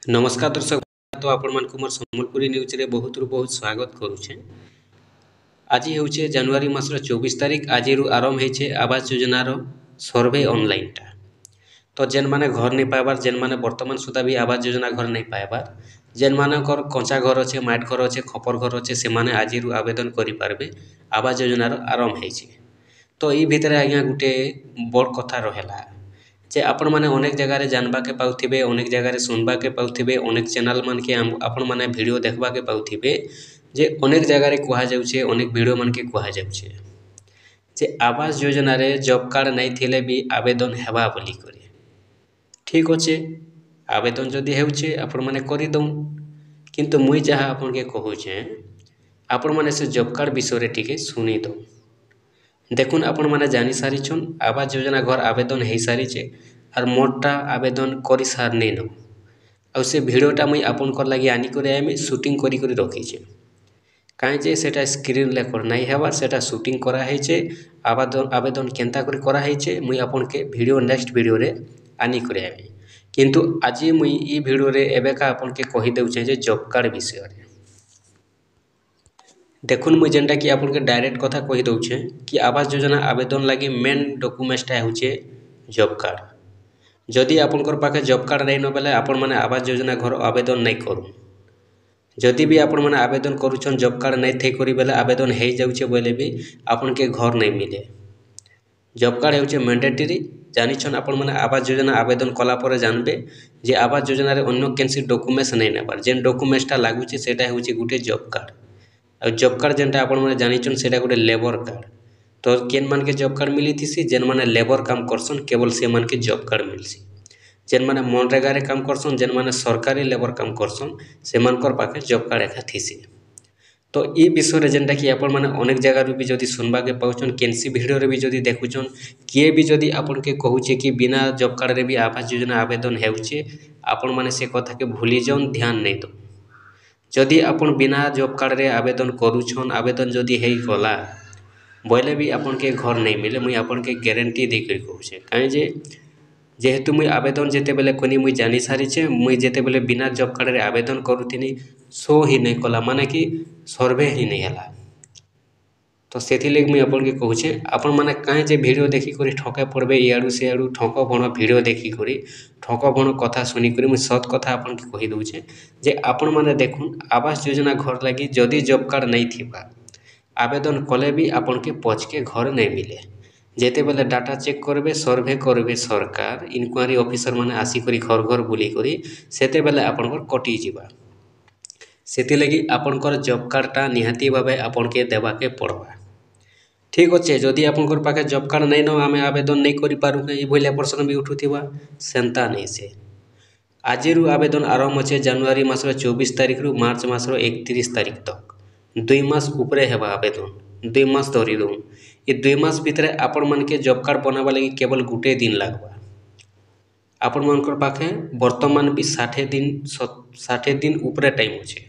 नमस्कार दर्शक तो आपण मानकु मोर सम्बलपुरी न्यूज रे बहुत रु बहुत स्वागत करूछे। आज हेउछे जनवरी मासर 24 तारीख। आज आरंभ हेछे आवास योजना रो सर्वे ऑनलाइन टा। तो जेन माने घर नहीं पाइबार, जेन माने वर्तमान सुधा भी आवास योजना घर नहीं पाइबार, जेन मानकर कच्चा घर अच्छे, माट घर अच्छे, खपर घर अच्छे, से माने आज आवेदन करि पारबे। आवास योजना रो आरंभ हेछे। तो ई भितरे आज्ञा गुटे बड़ कथा रहेला जे आपण माने अनेक जगह रे जानबा के पाउथिबे, अनेक जगह रे सुनबा के पाउथिबे, अनेक चैनल मान के आपण माने वीडियो देखबा के पाउथिबे जे अनेक जगह रे कुहा जाउछे, अनेक वीडियो मान के कुहा जाउछे जे आवास योजना रे जॉब कार्ड नहीं थिले भी आवेदन हेबा बोली करे। ठीक अच्छे, आवेदन जदि हेउछे आपण माने करि दउन, किंतु मुई जहा आपण के कहूछे आपण माने से जॉब कार्ड विषय रे टिके सुनी दउन। देखुन आपण माने जानी सारिछन आवास योजना घर आवेदन हो सारीचे और मोटा आवेदन कर सारने न आ से भिडटा मुई आपन कर लगी आनी करे आमी शूटिंग करी करी रखीचे। काहे जे सेटा स्क्रीन रेकर्ड नहीं हेबार, सेटा शूटिंग करा हेचे। आवेदन केंता करी करा हेचे मुई आपन के वीडियो नेक्स्ट वीडियो रे आनी करे आमी। किंतु आज मुई ई वीडियो रे एबेका आपन के कहि देउछे जे जॉब कार्ड विषय रे। देखुन मुझे जेनटा कि आपन के डायरेक्ट कथा कहि दउछे कि आवास योजना आवेदन लगी मेन डॉक्यूमेंट्सटा होचे जॉब कार्ड। जदि आपनकर पाखे जॉब कार्ड नहीं न बेले आपण माने आवास योजना घर आवेदन नहीं करू। जदि भी आपण माने आवेदन करूछन जॉब कार्ड नहीं थे करी बेले आवेदन हो जाउछे बोले भी आपन के घर नहीं मिले। जॉब कार्ड होचे मैंडेटरी। जानिछन आपण माने आवास योजना आवेदन कला पर जानबे जे आवास योजना रे अन्य केनसी डॉक्यूमेंट्स नहीं नेबार। जेन डॉक्यूमेंट्सटा लागुचे सेटा होचे गुटे जॉब कार्ड। और जॉब कार्ड जेनटा आपण माने जानिछन सेटा गोटे लेबर कार्ड। तो केन मान के जॉब कार्ड मिली थीसी जेन माने लेबर काम करसन केवल से मान के जॉब कार्ड मिलसी। जेन माने मनरेगा रे काम करसन, जेन माने सरकारी लेबर काम करसन से मानकर पाखे जॉब कार्ड एका थीसी। तो ई विषय रे जेनटा कि आपण माने अनेक जगह रे भी जदि सुनबा के पाउछन, केनसी वीडियो रे भी जदि देखुछन, किए भी जदि आपण के कहूचे कि बिना जॉब कार्ड रे भी आवास योजना आवेदन हेउचे, आपण माने से कथा के भूली जाउन, ध्यान नहीं दो। जदि आपण बिना जॉब कार्ड रे आवेदन करूछन, आवेदन जदि हेई गला बोले भी आपन के घर नहीं मिले। मुई आपन के गारंटी दे कर कहूछे। काहे जे जेहेतु मुई आवेदन जेते बेले कोनी मुई जानी सारीछे, मुई जेते बेले बिना जॉब कार्ड रे आवेदन करूथिनी सो ही नहीं कला, माने कि सर्वे ही नहीं हला। तो सेथि लेग मुई आपन के कहूछे आपण माने काहे जे वीडियो देखि करी ठके पड़बे, इयाडू से आडू ठक भण वीडियो देखि करी ठक भण कथा सुनी करी मुई सत कथा आपन के कहि दउछे जे आपण माने देखुन आवास योजना घर लगी जदि जॉब कार्ड नहीं थिबा आवेदन कले भी आपन के पच के घर नहीं मिले। जेते बेले डाटा चेक करबे, सर्वे करबे सरकार, इनक्वारी ऑफिसर माने आसी करी घर घर बुली करी सेते बेले आपनकर कटि जिबा। सेति लगी आपनकर जॉब कार्डटा निहाती भाबे आपन के देबा के पड़बा। ठीक अच्छे, जदि आपनकर पाखे जॉब कार्ड नहीं न आमे आवेदन नहीं करि पारू के ई भलिया प्रश्न भी उठुथिबा, सेंता नहीं से। आजिरु आवेदन आरंभ अच्छे जनवरी मासर 24 तारीख रु मार्च मासर 31 तारीख तक 2 मास उपरे हेबा आवेदन। 2 मास धरी दउन। ई 2 मास भितरे आपण मन के जॉब कार्ड बनाबा लगी केवल गुटे दिन लागबा। आपण मनकर पाखे वर्तमान भी 60 दिन उपरे टाइम अच्छे।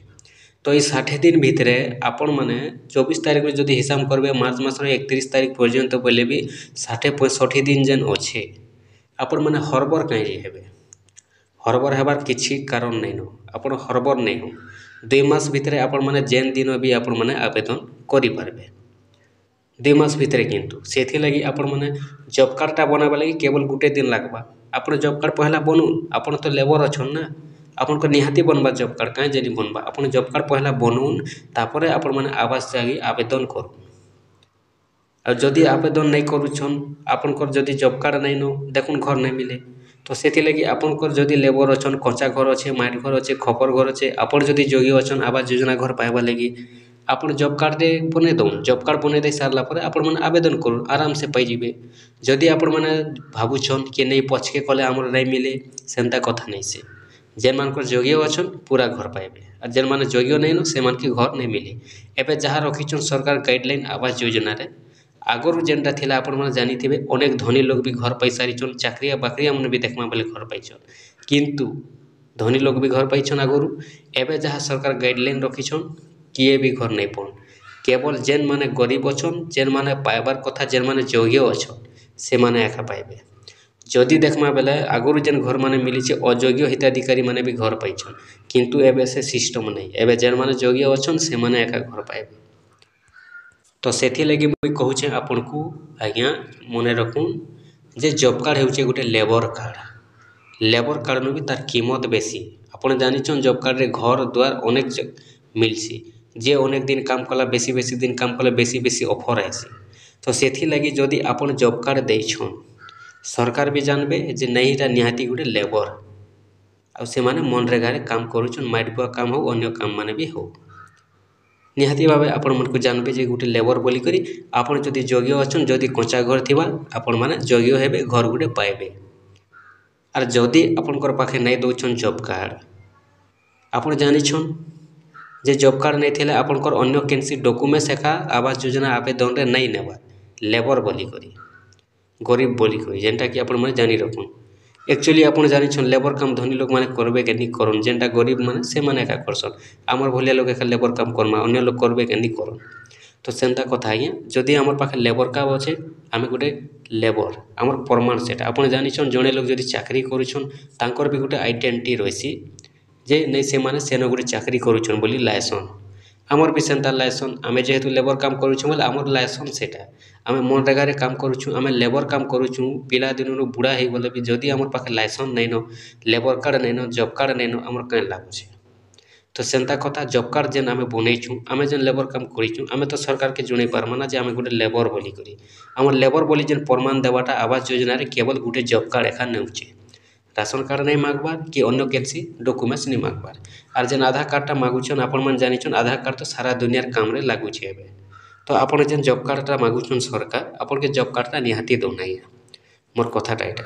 तो ये 60 दिन भितरे आपण माने 24 तारीख में जदि हिसाब करबे मार्च मासर 31 तारीख पर्यंत बोले भी 60-65 दिन जेन अच्छे आपण माने हरबर कहीं हेबे। हरबर हेबार किछि कारण नहीं न, आपण हरबर नहीं हो। 2 मास भितरे आपण माने जेन दिन भी आपण माने आवेदन करि पारबे 2 मास भितरे। किंतु सेथि लगी आपण माने जॉब कार्डटा बनाबा लगी केवल गुटे दिन लागबा। आपण जॉब कार्ड पहला बनउन, आपण तो लेबर अछन ना, आपण को निहाती बनबा जॉब कार्ड, काहे जेनी बनबा आपण जॉब कार्ड पहला बनउन, तापरे आपण माने आवास जागी आवेदन करू। और जदि आवेदन नहीं करूछन आपनकर जदि जॉब कार्ड नहीं न देखुन घर नहीं मिले। तो सेथि लगी आपनकर जदि लेबर अछन, कच्चा घर अच्छे, माट घर अच्छे, खपर घर अच्छे, आपण जदि जोगी अछन आवास योजना घर पाइबा लगी आपण जॉब कार्ड रे बने दउन। जॉब कार्ड बने दे सारला परे आपण माने आवेदन करूँ, आराम से पाई जिबे। जदि आपण माने भाबुछन कि नहीं पछके कले हमर नहीं मिले, सेंता कथा नहीं से। जेन मानकर जोग्य अछन पूरा घर पाइबे और जेन माने जोग्य नहीं न से मान के घर नहीं मिले। एबे जहाँ रखिछन सरकार गाइडलाइन आवास योजना रे आगरु जेनटा थिला आपण माने जानिथिबे अनेक धनी लोग भी घर पाई सारिछन, चाकरिया बाकरिया मन भी देखमा बेले घर पाइछन। किंतु धनी लोग भी घर पाइछन आगरु। एबे जहाँ सरकार गाइडलाइन रखिछन किए भी घर नहीं पन, केवल जेन माने गरीब अछन, जेन माने पाइबार कथा, जेन माने जोग्य अछन से माने एका पाइबे। जदि देखमा बेले आगुरी जेन घर माने मिलीचे अयोग्य हिताधिकारी माने भी घर पाइछन किंतु एबे से सिस्टम नहीं एबे जेन माने योग्य अछन से माने एका घर पाइबे। तो सेथि लगी मुई कहूचे आपन को आज्ञा मने रखुन जे जॉब कार्ड हेउचे गोटे लेबर कार्ड नु भी तार कीमत बेसी आपन जानिछन जॉब कार्ड रे घर द्वार अनेक मिलसी जे अनेक दिन काम कला बेसी बेसी दिन काम कला बेसी बेसी ऑफर आसी। तो सेथि लगी जदि आपन जॉब कार्ड देइछन सरकार भी जानबे जे नहीं इटा निहाती गोटे लेबर आ से माने मनरेगा रे काम करूछन माइटबुआ काम हो अन्य काम माने भी हो निहाती भावे आपण मन को जानबे जे गोटे लेबर बोली करी आपण जदि योग्य अछन जदि कच्चा घर थिबा आपण माने योग्य हेबे घर गोटे पाइबे। आर जदि आपनकर पाखे नहीं दउछन जॉब कार्ड आपण जानिछन जे जॉब कार्ड नहीं थिले आपनकर अन्य केनसी डॉक्यूमेंट्स एका आवास योजना आवेदन रे नहीं नेबा लेबर बोली करी गरीब बोली करी जेनटा कि आपण माने जानि रखुन एक्चुअली आपण जानिछन लेबर काम धनी लोक माने करबे के नी करन जेनटा गरीब माने से माने एका करसन आमर भलिया लोक एका लेबर काम करमा अन्य लोक करबे के नी करन। तो सेंता कथा आज्ञा जदि आमर पाखे लेबर काम अच्छे आमे गोटे लेबर आमर प्रमाण सेटा आपण जानिछन जणे लोक जदि चाकरी करूछन तांकर भी गोटे आइडेंटिटी रहिसी जे नहीं से माने सेनो गोटे चाकरी करूछन बोली लायसन आमर भी सेंता लायसन आमे जेहेतु लेबर काम करूछु बोले आमर लायसन सेटा आमे मनरेगा रे काम करूछु आमे लेबर काम करूछु पिला दिनरु बुढ़ा हे गले भी जदि आमर पाखे लायसन नहीं न लेबर कार्ड नहीं न जॉब कार्ड नहीं न आमर कहीं लाभ छे। तो सेंता कथा जॉब कार्ड जेन आमे बनैछु आमे जेन लेबर काम करिछु आमे तो सरकार के जुनै पारमा ना जे आमे गोटे लेबर बोली करी आमर लेबर बोली जेन प्रमाण देवाटा आवास योजना रे केवल गोटे जॉब कार्ड एखा नेउचे राशन कार्ड नहीं मागबार कि अन्य केनसी डॉक्यूमेंट्स नहीं मागबार आर जेन आधार कार्डटा मागुछन आपण मन जानिछन आधार कार्ड तो सारा दुनियार काम रे लागू छे एबे। तो आपण जेन जॉब कार्डटा मागुछन सरकार आपण के जॉब कार्डटा निहाती दउनाइया मोर कथाटा एटा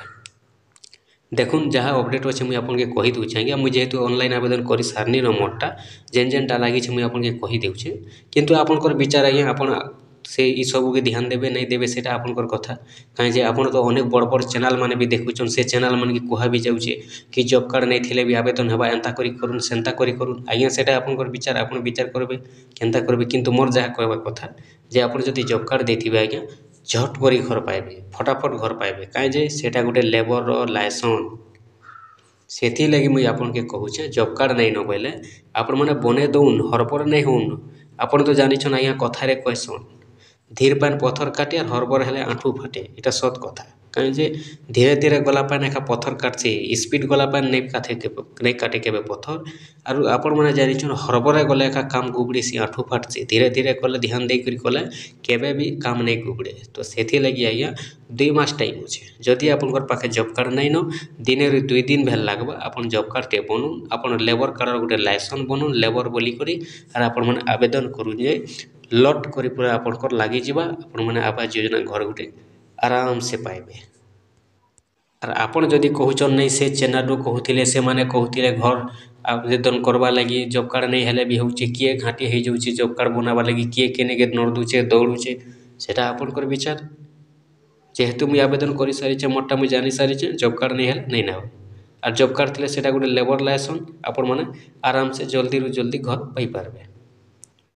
देखुन जहाँ अपडेट अच्छे मुझे आपन के कही दूचे आज्ञा मुझे जेहेतु ऑनलाइन आवेदन कर सारनी मोटा जेन जेनटा लगी मुझे आपन के कही दूचे किंतु आपनकर विचार आज्ञा आपन से ई सब के ध्यान देबे नहीं देबे सेटा आपनकर कथा कहीं जे आपन तो अनेक बड़ बड़ चैनल माने भी देखुछन से चैनल मान के कहा भी जाउचे कि जॉब कार्ड नहीं थिले भी आवेदन हेबा एंता करी करूँ सेंता करी करूँ आज्ञा सेटा आपनकर विचार आपन विचार करबे केनता करबे किंतु मोर जहाँ कहबा कथा जे आपन जदि जॉब कार्ड देथिबे आज्ञा झट करी घर पाइबे फटाफट घर पाइबे कहीं जे सेटा गोटे लेबर लायसन सेथि लगी मुझे आपन के कहूचे जॉब कार्ड नहीं न बोले आपण माने बने दउन हरबर नहीं होन आपण तो जानिछन आज्ञा कथा रे कहसन धीर पान पत्थर काटे और हरबर हेले आंठू फाटे इटा सत कथा कहीं जे धीरे धीरे गला पान एका पत्थर काटसे स्पीड गला पान नहीं काटे केबे पत्थर आरु आपण माने जानिछन हरबर गले एका काम गुबड़ी सी आंठू फाटसे धीरे धीरे कले ध्यान दे करी कले केबे भी काम नहीं गुबड़े। तो सेथि लगी आज्ञा 2 मास टाइम अच्छे जदि आपनकर पाखे जॉब कार्ड नहीं न दिन रे 2 दिन भेल लागबा आपन जॉब कार्ड टे बनून आपन लेबर कार्ड गोटे लाइसेंस बनून लेबर बोली करी आर आपण माने आवेदन करू जे लट करी पूरा आपनकर लागी जिबा आपण माने आवास योजना घर गोटे आराम से पाइबे। आर आपण जदि कहूचन नहीं से चैनल रो कहूथिले से माने कहूथिले घर आवेदन करबा लगी जॉब कार्ड नहीं हेले भी होउचे किए घाटी हे जाउचे जॉब कार्ड बनाबा लगी किए केने के नर्दुचे दौड़ुचे सेटा आपनकर विचार जेहेतु मुझे आवेदन कर सारी मोटा मुझे जानी सारी जॉब कार्ड नहीं है नहीं ना और जॉब कार्ड थे गोटे लेबर लाइसेंस आपण मैंने आराम से जल्दी रू जल्दी घर पाई पारबे।